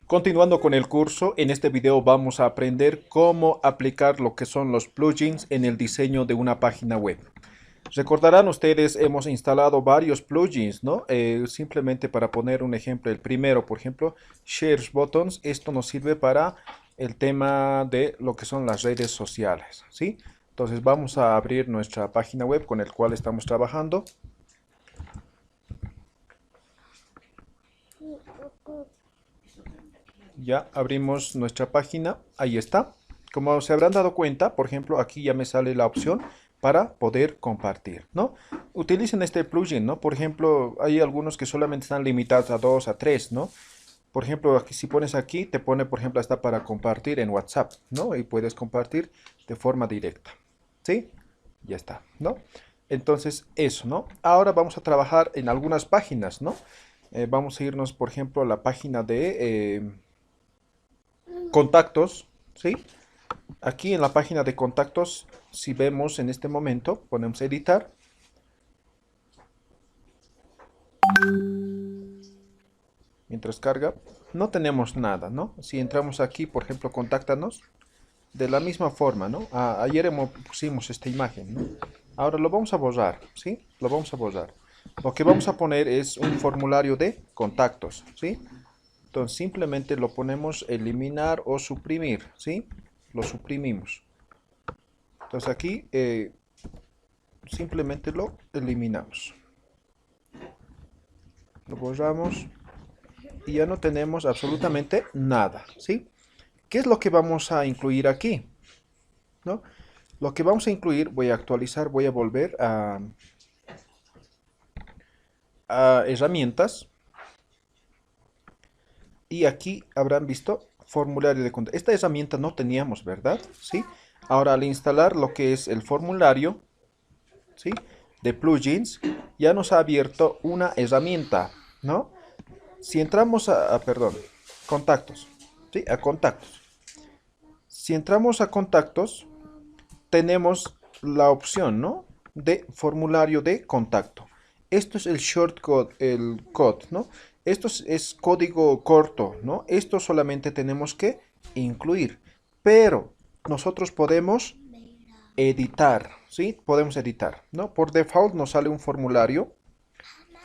Continuando con el curso, en este video vamos a aprender cómo aplicar lo que son los plugins en el diseño de una página web. Recordarán ustedes, hemos instalado varios plugins, ¿no? Simplemente para poner un ejemplo, el primero, por ejemplo, Shares Buttons. Esto nos sirve para el tema de lo que son las redes sociales, ¿sí? Entonces vamos a abrir nuestra página web con el cual estamos trabajando. Ya abrimos nuestra página, ahí está. Como se habrán dado cuenta, por ejemplo, aquí ya me sale la opción para poder compartir, ¿no? Utilicen este plugin, ¿no? Por ejemplo, hay algunos que solamente están limitados a 2, a 3, ¿no? Por ejemplo, aquí, si pones aquí, te pone, por ejemplo, hasta para compartir en WhatsApp, ¿no? Y puedes compartir de forma directa, ¿sí? Ya está, ¿no? Entonces, eso, ¿no? Ahora vamos a trabajar en algunas páginas, ¿no? Vamos a irnos, por ejemplo, a la página de contactos, ¿sí? Aquí en la página de contactos, si vemos en este momento, ponemos editar. Mientras carga, no tenemos nada, ¿no? Si entramos aquí, por ejemplo, contáctanos, de la misma forma, ¿no? Ayer pusimos esta imagen, ¿no? Ahora lo vamos a borrar, ¿sí? Lo vamos a borrar. Lo que vamos a poner es un formulario de contactos, ¿sí? Entonces simplemente lo ponemos eliminar o suprimir, ¿sí? Lo suprimimos. Entonces aquí simplemente lo eliminamos. Lo borramos y ya no tenemos absolutamente nada, ¿sí? ¿Qué es lo que vamos a incluir aquí? ¿No? Lo que vamos a incluir, voy a actualizar, voy a volver a herramientas. Y aquí habrán visto formulario de contacto. Esta herramienta no teníamos, ¿verdad? ¿Sí? Ahora al instalar lo que es el formulario, ¿sí? De plugins, ya nos ha abierto una herramienta, ¿no? Si entramos perdón, contactos, ¿sí? A contactos. Si entramos a contactos, tenemos la opción, ¿no? De formulario de contacto. Esto es el shortcode, el code, ¿no? Esto es código corto, ¿no? Esto solamente tenemos que incluir, pero nosotros podemos editar, ¿sí? Podemos editar, ¿no? Por default nos sale un formulario,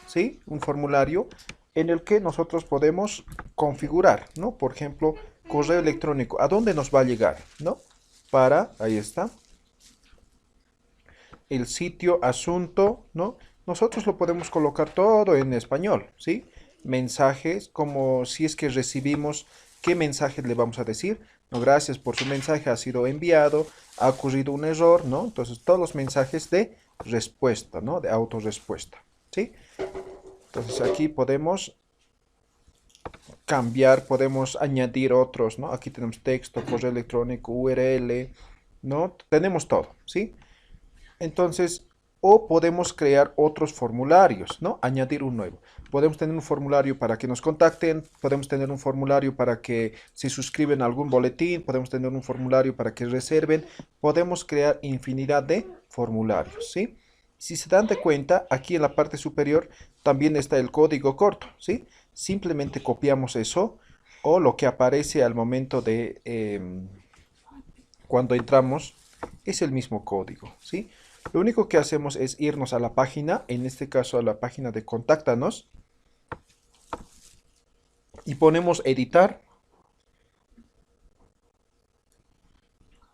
¿sí? Un formulario en el que nosotros podemos configurar, ¿no? Por ejemplo, correo electrónico, ¿a dónde nos va a llegar, ¿no? Ahí está, el sitio, asunto, ¿no? Nosotros lo podemos colocar todo en español, ¿sí? Mensajes, como si es que recibimos, ¿qué mensaje le vamos a decir? No, gracias por su mensaje, ha sido enviado, ha ocurrido un error, ¿no? Entonces, todos los mensajes de respuesta, ¿no? De autorrespuesta, ¿sí? Entonces, aquí podemos cambiar, podemos añadir otros, ¿no? Aquí tenemos texto, correo electrónico, URL, ¿no? Tenemos todo, ¿sí? Entonces, o podemos crear otros formularios, ¿no? Añadir un nuevo. Podemos tener un formulario para que nos contacten, podemos tener un formulario para que se suscriben a algún boletín, podemos tener un formulario para que reserven, podemos crear infinidad de formularios, ¿sí? Si se dan de cuenta, aquí en la parte superior también está el código corto, ¿sí? Simplemente copiamos eso o lo que aparece al momento de cuando entramos es el mismo código, ¿sí? Lo único que hacemos es irnos a la página, en este caso a la página de Contáctanos, y ponemos editar.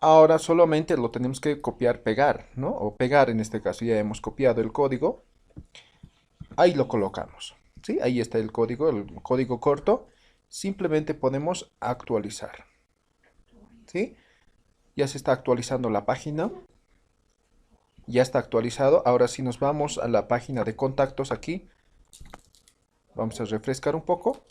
Ahora solamente lo tenemos que copiar, pegar, ¿no? O pegar en este caso, ya hemos copiado el código, ahí lo colocamos, ¿sí? Ahí está el código corto, simplemente podemos actualizar, ¿sí? Ya se está actualizando la página. Ya está actualizado. Ahora sí nos vamos a la página de contactos aquí. Vamos a refrescar un poco.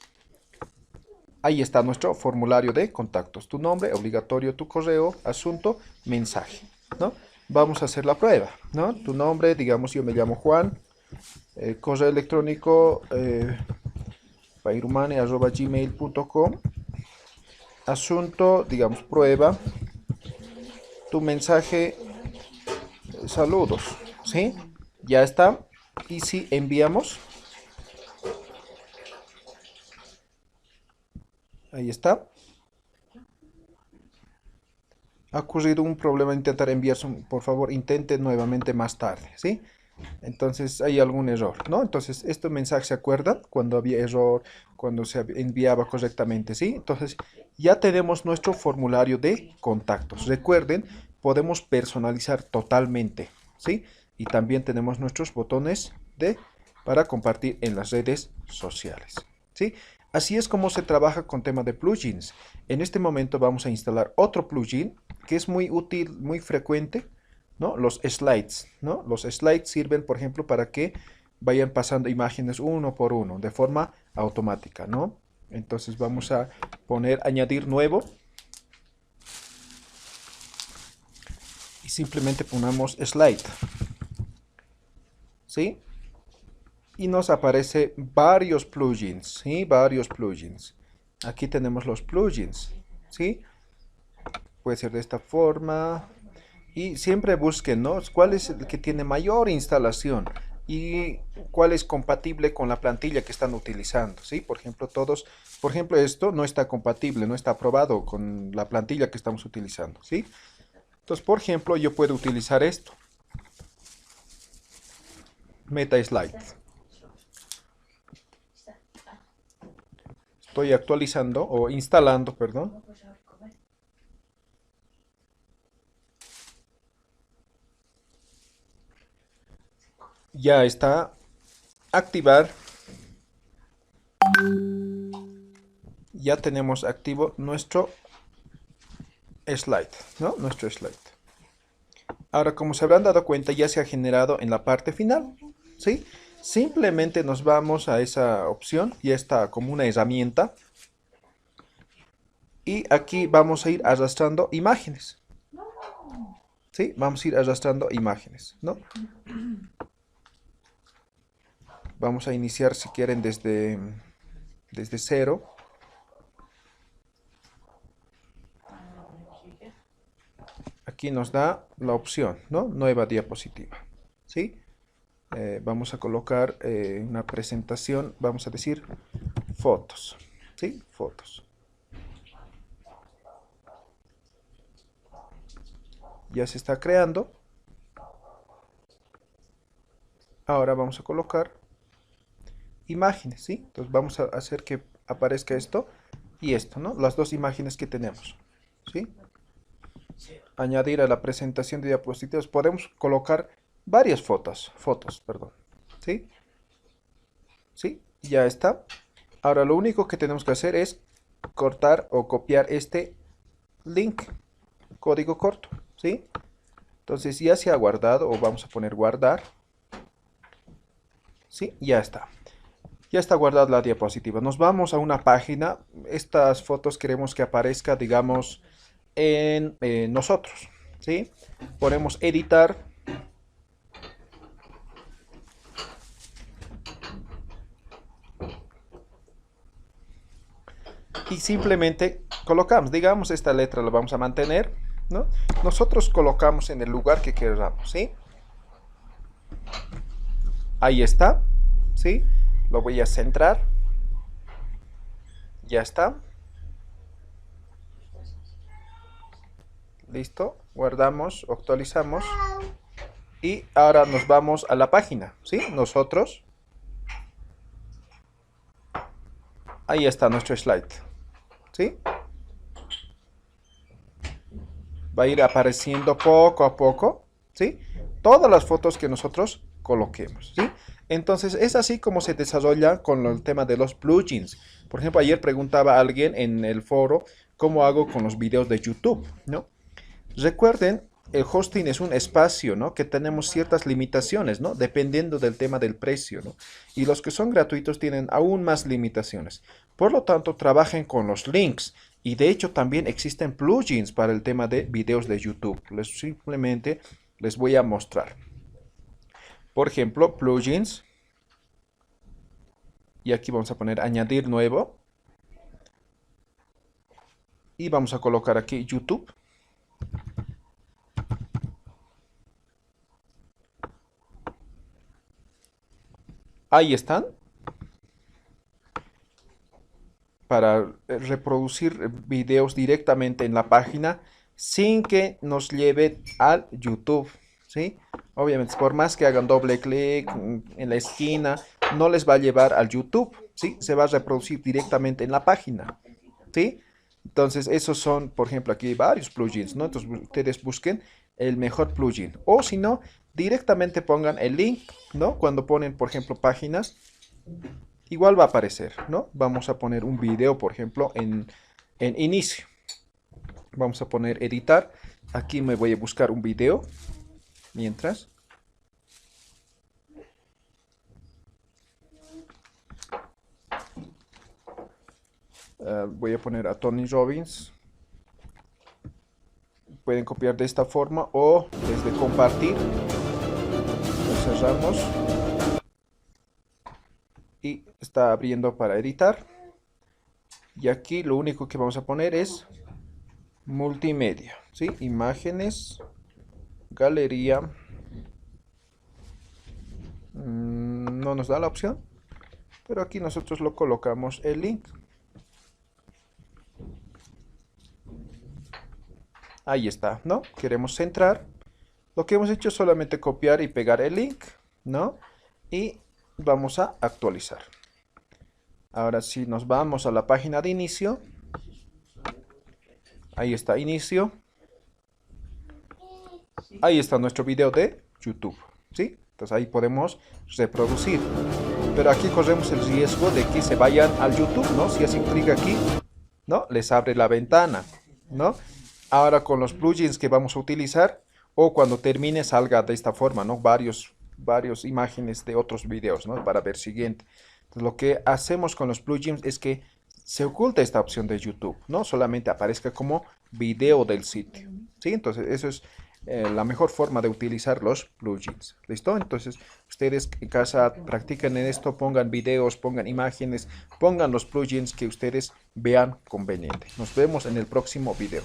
Ahí está nuestro formulario de contactos. Tu nombre, obligatorio tu correo, asunto, mensaje, ¿no? Vamos a hacer la prueba, ¿no? Tu nombre, digamos yo me llamo Juan. Correo electrónico pairumane@gmail.com. Asunto, digamos prueba. Tu mensaje, saludos, ¿sí? Ya está. Y si enviamos, Ahí está. Ha ocurrido un problema, intentar enviar, por favor, intente nuevamente más tarde, ¿sí? Entonces hay algún error, ¿no? Entonces, este mensaje, ¿se acuerdan? Cuando había error, cuando se enviaba correctamente, ¿sí? Entonces, ya tenemos nuestro formulario de contactos. Recuerden, podemos personalizar totalmente, ¿sí? Y también tenemos nuestros botones para compartir en las redes sociales, ¿sí? Así es como se trabaja con tema de plugins. En este momento vamos a instalar otro plugin que es muy útil, muy frecuente, ¿no? Los slides, ¿no? Los slides sirven, por ejemplo, para que vayan pasando imágenes uno por uno, de forma automática, ¿no? Entonces vamos a poner añadir nuevo y simplemente ponemos slide, ¿sí? Y nos aparece varios plugins, ¿sí? Varios plugins. Aquí tenemos los plugins, ¿sí? Puede ser de esta forma. Y siempre busquen, ¿no? ¿Cuál es el que tiene mayor instalación? Y cuál es compatible con la plantilla que están utilizando, ¿sí? Por ejemplo, por ejemplo, esto no está compatible, no está aprobado con la plantilla que estamos utilizando, ¿sí? Entonces, por ejemplo, yo puedo utilizar esto, Meta Slide. Estoy actualizando o instalando, perdón. Ya está. Activar. Ya tenemos activo nuestro slide, ¿no? Nuestro slide. Ahora, como se habrán dado cuenta, ya se ha generado en la parte final, ¿sí? Simplemente nos vamos a esa opción, ya está como una herramienta. Y aquí vamos a ir arrastrando imágenes, ¿sí? Vamos a ir arrastrando imágenes, ¿no? Vamos a iniciar, si quieren, desde cero. Aquí nos da la opción, ¿no? Nueva diapositiva, ¿sí? Vamos a colocar una presentación, vamos a decir fotos, ¿sí? Fotos. Ya se está creando. Ahora vamos a colocar imágenes, ¿sí? Entonces vamos a hacer que aparezca esto y esto, ¿no? Las dos imágenes que tenemos, ¿sí? Añadir a la presentación de diapositivas. Podemos colocar varias perdón, ¿sí? ¿Sí? Ya está. Ahora lo único que tenemos que hacer es cortar o copiar este link, código corto, ¿sí? Entonces ya se ha guardado o vamos a poner guardar, ¿sí? Ya está. Ya está guardada la diapositiva. Nos vamos a una página. Estas fotos queremos que aparezca, digamos, en nosotros, ¿sí? Ponemos editar. Y simplemente colocamos, digamos, esta letra la vamos a mantener, ¿no? Nosotros colocamos en el lugar que queramos, ¿sí? Ahí está, ¿sí? Lo voy a centrar. Ya está. Listo. Guardamos, actualizamos. Y ahora nos vamos a la página, ¿sí? Nosotros. Ahí está nuestro slide, ¿sí? Va a ir apareciendo poco a poco, ¿sí? Todas las fotos que nosotros coloquemos, ¿sí? Entonces es así como se desarrolla con el tema de los plugins. Por ejemplo, ayer preguntaba a alguien en el foro cómo hago con los videos de YouTube, ¿no? Recuerden, el hosting es un espacio, ¿no? Que tenemos ciertas limitaciones, ¿no? Dependiendo del tema del precio, ¿no? Y los que son gratuitos tienen aún más limitaciones. Por lo tanto, trabajen con los links. Y de hecho también existen plugins para el tema de videos de YouTube. Simplemente les voy a mostrar. Por ejemplo, plugins. Y aquí vamos a poner añadir nuevo. Y vamos a colocar aquí YouTube. Ahí están. para reproducir videos directamente en la página sin que nos lleve al YouTube, ¿sí? Obviamente, por más que hagan doble clic en la esquina, no les va a llevar al YouTube, ¿sí? Se va a reproducir directamente en la página, ¿sí? Entonces, esos son, por ejemplo, aquí hay varios plugins, ¿no? Entonces, ustedes busquen el mejor plugin. O si no, directamente pongan el link, ¿no? Cuando ponen, por ejemplo, páginas, igual va a aparecer, ¿no? Vamos a poner un video, por ejemplo, en inicio. Vamos a poner editar. Aquí me voy a buscar un video mientras. Voy a poner a Tony Robbins. Pueden copiar de esta forma o desde compartir. Lo cerramos. Y está abriendo para editar. Y aquí lo único que vamos a poner es multimedia, ¿sí? Imágenes, galería. No nos da la opción, pero aquí nosotros lo colocamos el link. Ahí está, ¿no? Queremos centrar. Lo que hemos hecho es solamente copiar y pegar el link, ¿no? Y vamos a actualizar. Ahora sí nos vamos a la página de inicio. Ahí está inicio. Ahí está nuestro video de YouTube, ¿sí? Entonces ahí podemos reproducir. Pero aquí corremos el riesgo de que se vayan al YouTube, ¿no? Si hacen clic aquí, ¿no? Les abre la ventana, ¿no? Ahora con los plugins que vamos a utilizar, o cuando termine salga de esta forma, ¿no? Varios imágenes de otros videos, ¿no? Para ver siguiente. Entonces, lo que hacemos con los plugins es que se oculta esta opción de YouTube, ¿no? Solamente aparezca como video del sitio, ¿sí? Entonces, eso es la mejor forma de utilizar los plugins. ¿Listo? Entonces, ustedes en casa practiquen en esto, pongan videos, pongan imágenes, pongan los plugins que ustedes vean conveniente. Nos vemos en el próximo video.